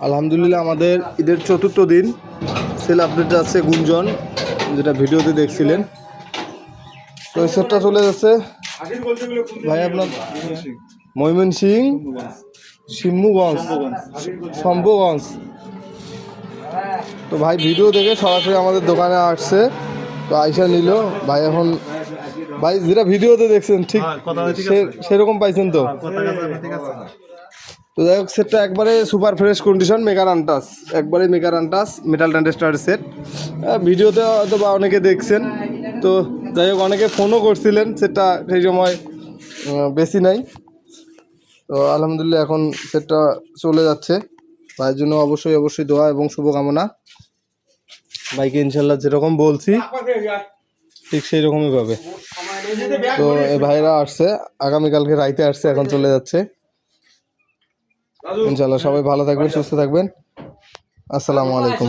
আলহামদুলিল্লাহ আমাদের ঈদের চতুর্থ দিন সেল আপডেট যাচ্ছে গুঞ্জন, যেটা ভিডিওতে দেখছিলেন। তো এই সেটটা চলে যাচ্ছে ভাই আপনার ময়মনসিং, শিমুগঞ্জ, শম্ভুগঞ্জ। তো ভাই ভিডিও দেখে সরাসরি আমাদের দোকানে আসছে, তো আইসা নিল ভাই। এখন ভাই যেটা ভিডিওতে দেখছেন ঠিক সেরকম পাইছেন তো? তো যাই হোক, সেটটা একবারে সুপার ফ্রেশ কন্ডিশন, মেকার আনটাস, একবারে মেকার আনটাস মেটাল ট্রান্সিস্টার সেট। ভিডিওতে হয়তো বা অনেকে দেখছেন। তো যাই হোক, অনেকে ফোনও করছিলেন, সেটটা সেই সময় বেশি নাই। তো আলহামদুলিল্লাহ এখন সেটটা চলে যাচ্ছে। ভাইয়ের জন্য অবশ্যই দোয়া এবং শুভকামনা। ভাইকে ইনশাল্লাহ যেরকম বলছি ঠিক সেই রকমই পাবে। তো এই ভাইরা আসছে, আগামীকালকে রাইতে আসছে, এখন চলে যাচ্ছে। ইনশাল্লাহ সবাই ভালো থাকবেন, সুস্থ থাকবেন। আসসালামু আলাইকুম।